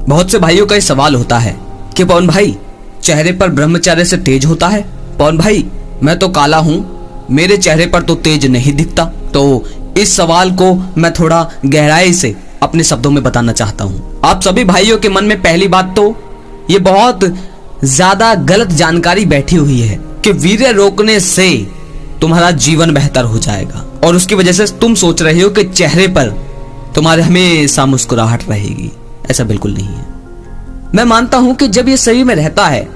बहुत से भाइयों का ये सवाल होता है कि पवन भाई, चेहरे पर ब्रह्मचर्य से तेज होता है। पवन भाई, मैं तो काला हूं, मेरे चेहरे पर तो तेज नहीं दिखता। तो इस सवाल को मैं थोड़ा गहराई से अपने शब्दों में बताना चाहता हूं। आप सभी भाइयों के मन में पहली बात तो ये बहुत ज्यादा गलत जानकारी बैठी हुई है कि वीर्य रोकने से तुम्हारा जीवन बेहतर हो जाएगा, और उसकी वजह से तुम सोच रहे हो कि चेहरे पर तुम्हारे हमेशा मुस्कुराहट रहेगी। ऐसा बिल्कुल नहीं है। मैं मानता हूं कि जब ये शरीर में रहता है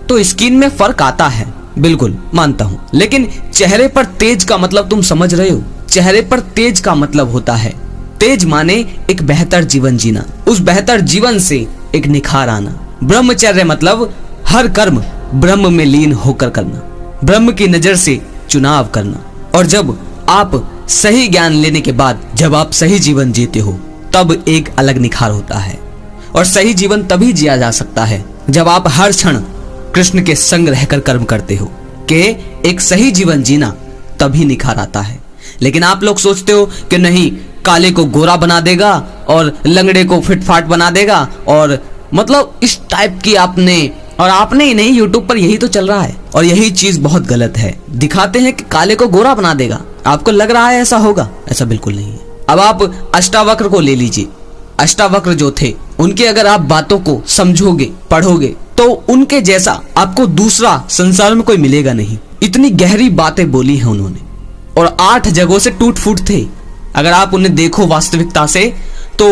तो स्किन में फर्क आता है, बिल्कुल मानता हूं, लेकिन चेहरे पर तेज का मतलब तुम समझ रहे हो? चेहरे पर तेज का मतलब होता है, तेज माने एक बेहतर जीवन जीना, उस बेहतर जीवन से एक निखार आना। ब्रह्मचर्य मतलब हर कर्म ब्रह्म में लीन होकर करना, ब्रह्म की नजर से चुनाव करना। और जब आप सही ज्ञान लेने के बाद जब आप सही जीवन जीते हो तब एक अलग निखार होता है। और सही जीवन तभी जिया जा सकता है जब आप हर क्षण कृष्ण के संग रहकर कर्म करते हो। कि एक सही जीवन जीना तभी निखार आता है। लेकिन आप लोग सोचते हो कि नहीं, काले को गोरा बना देगा और लंगड़े को फिटफाट बना देगा, और मतलब इस टाइप की आपने ही नहीं, यूट्यूब पर यही तो चल रहा है और यही चीज बहुत गलत है। दिखाते हैं कि काले को गोरा बना देगा, आपको लग रहा है ऐसा होगा, ऐसा बिल्कुल नहीं है। अब आप अष्टावक्र को ले लीजिए। अष्टावक्र जो थे, उनके अगर आप बातों को समझोगे, पढ़ोगे, तो उनके जैसा आपको दूसरा संसार में कोई मिलेगा नहीं। इतनी गहरी बातें बोली है उन्होंने, और 8 जगहों से टूट फूट थे। अगर आप उन्हें देखो वास्तविकता से तो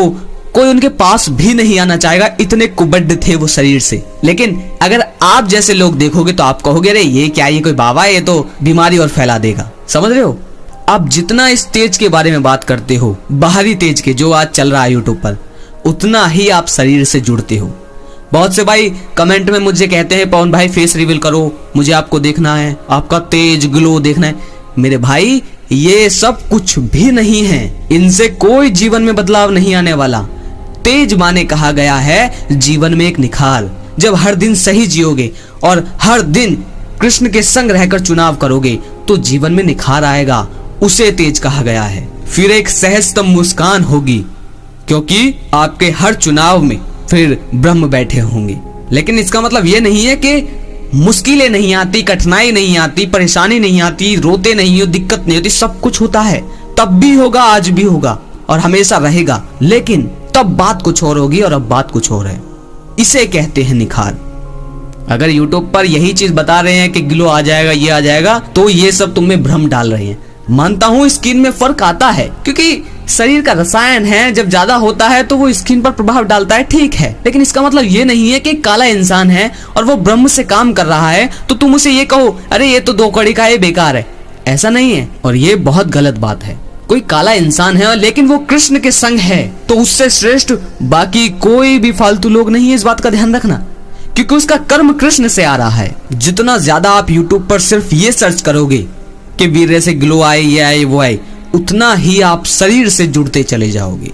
कोई उनके पास भी नहीं आना चाहेगा, इतने कुबड्ड थे वो शरीर से। लेकिन अगर आप जैसे लोग देखोगे तो आप कहोगे, अरे ये क्या, ये कोई बाबा है, ये तो बीमारी और फैला देगा। समझ रहे हो? आप जितना इस तेज के बारे में बात करते हो, बाहरी तेज के जो आज चल रहा है यूट्यूब पर, उतना ही आप शरीर से जुड़ते हो। बहुत से भाई कमेंट में मुझे कहते हैं, पवन भाई फेस रिवील करो, मुझे आपको देखना है, आपका तेज ग्लो देखना है। मेरे भाई, ये सब कुछ भी नहीं है, इनसे कोई जीवन में बदलाव नहीं आने वाला। तेज माने कहा गया है जीवन में एक निखार। जब हर दिन सही जियोगे और हर दिन कृष्ण के संग रहकर चुनाव करोगे तो जीवन में निखार आएगा, उसे तेज कहा गया है। फिर एक सहजतम मुस्कान होगी, क्योंकि आपके हर चुनाव में फिर ब्रह्म बैठे होंगे। लेकिन इसका मतलब ये नहीं है कि मुश्किलें नहीं आती, कठिनाई नहीं आती, परेशानी नहीं आती, रोते नहीं हो, दिक्कत नहीं होती। सब कुछ होता है, तब भी होगा, आज भी होगा और हमेशा रहेगा। लेकिन तब बात कुछ और होगी और अब बात कुछ और है। इसे कहते हैं निखार। अगर यूट्यूब पर यही चीज बता रहे हैं कि ग्लो आ जाएगा, ये आ जाएगा, तो ये सब तुम में भ्रम डाल रहे हैं। मानता हूं स्किन में फर्क आता है, क्योंकि शरीर का रसायन है, जब ज्यादा होता है तो वो स्किन पर प्रभाव डालता है, ठीक है। लेकिन इसका मतलब ये नहीं है कि काला इंसान है और वो ब्रह्म से काम कर रहा है तो तुम उसे ये कहो, अरे ये तो 2 कड़ी का है, बेकार है। ऐसा नहीं है, और ये बहुत गलत बात है। कोई काला इंसान है लेकिन वो कृष्ण के संग है तो उससे श्रेष्ठ बाकी कोई भी फालतू लोग नहीं है। इस बात का ध्यान रखना, क्योंकि उसका कर्म कृष्ण से आ रहा है। जितना ज्यादा आप यूट्यूब पर सिर्फ ये सर्च करोगे कि वीर्य से ग्लो आए, ये आए, वो आए, उतना ही आप शरीर से जुड़ते चले जाओगे।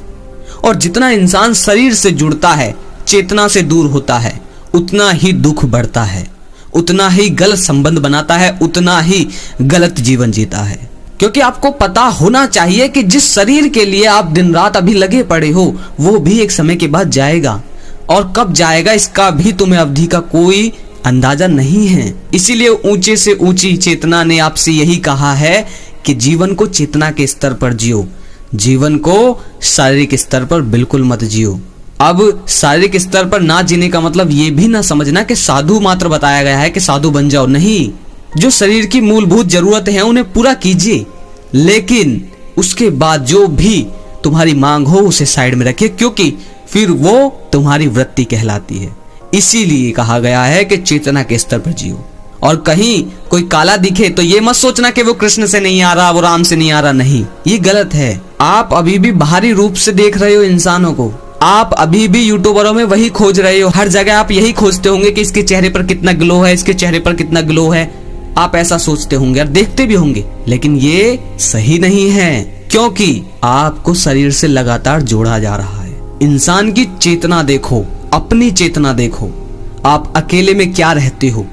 और जितना इंसान शरीर से जुड़ता है, चेतना से दूर होता है, उतना ही दुख बढ़ता है, उतना ही गलत संबंध बनाता है, उतना ही गलत जीवन जीता है। क्योंकि आपको पता होना चाहिए कि जिस शरीर के लिए आप दिन रात अभी लगे पड़े हो, वो भी एक समय के बाद जाएगा, और कब जाएगा इसका भी तुम्हें अवधि का कोई अंदाजा नहीं है। इसीलिए ऊंचे से ऊंची चेतना ने आपसे यही कहा है कि जीवन को चेतना के स्तर पर जियो, जीवन को शारीरिक स्तर पर बिल्कुल मत जियो। अब शारीरिक स्तर पर ना जीने का मतलब ये भी ना समझना कि साधु मात्र बताया गया है कि साधु बन जाओ, नहीं। जो शरीर की मूलभूत जरूरतें हैं उन्हें पूरा कीजिए, लेकिन उसके बाद जो भी तुम्हारी मांग हो उसे साइड में रखिए, क्योंकि फिर वो तुम्हारी वृत्ति कहलाती है। इसीलिए कहा गया है कि चेतना के स्तर पर जियो। और कहीं कोई काला दिखे तो ये मत सोचना कि वो कृष्ण से नहीं आ रहा, वो राम से नहीं आ रहा, नहीं, ये गलत है। आप अभी भी बाहरी रूप से देख रहे हो इंसानों को, आप अभी भी यूट्यूबरों में वही खोज रहे हो। हर जगह आप यही खोजते होंगे कि इसके चेहरे पर कितना ग्लो है, इसके चेहरे पर कितना ग्लो है। आप ऐसा सोचते होंगे और देखते भी होंगे, लेकिन ये सही नहीं है, क्योंकि आपको शरीर से लगातार जोड़ा जा रहा है। इंसान की चेतना देखो, अपनी चेतना देखो। आप अकेले में क्या रहते हो,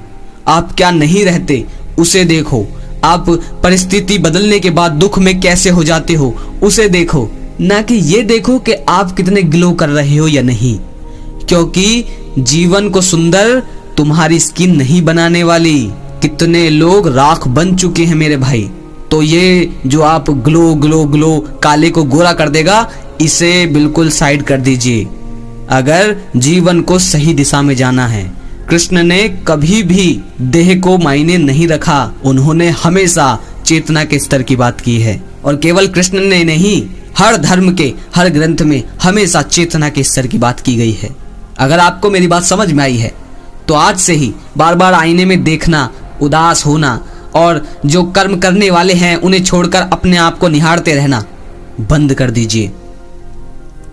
आप क्या नहीं रहते, उसे देखो। आप परिस्थिति बदलने के बाद दुख में कैसे हो जाते हो, उसे देखो। ना कि ये देखो कि आप कितने ग्लो कर रहे हो या नहीं, क्योंकि जीवन को सुंदर तुम्हारी स्किन नहीं बनाने वाली। कितने लोग राख बन चुके हैं मेरे भाई। तो ये जो आप ग्लो ग्लो ग्लो काले को गोरा कर देगा, इसे बिल्कुल साइड कर दीजिए। अगर जीवन को सही दिशा में जाना है, कृष्ण ने कभी भी देह को मायने नहीं रखा। उन्होंने हमेशा चेतना के स्तर की बात की है। और केवल कृष्ण ने नहीं, हर धर्म के हर ग्रंथ में हमेशा चेतना के स्तर की बात की गई है। अगर आपको मेरी बात समझ में आई है तो आज से ही बार बार आईने में देखना, उदास होना और जो कर्म करने वाले हैं उन्हें छोड़कर अपने आप को निहारते रहना बंद कर दीजिए।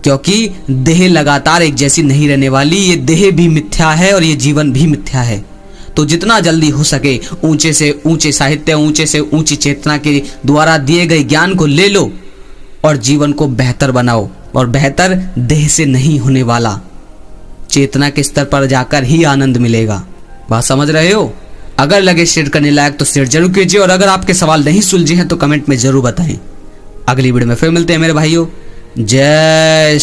क्योंकि देह लगातार एक जैसी नहीं रहने वाली। ये देह भी मिथ्या है और ये जीवन भी मिथ्या है। तो जितना जल्दी हो सके ऊंचे से ऊंचे साहित्य, ऊंचे से ऊंची चेतना के द्वारा दिए गए ज्ञान को ले लो और जीवन को बेहतर बनाओ। और बेहतर देह से नहीं होने वाला, चेतना के स्तर पर जाकर ही आनंद मिलेगा। बात समझ रहे हो? अगर लगे शेयर करने लायक तो शेयर जरूर कीजिए, और अगर आपके सवाल नहीं सुलझे हैं तो कमेंट में जरूर बताएं। अगली वीडियो में फिर मिलते हैं मेरे भाइयों। जय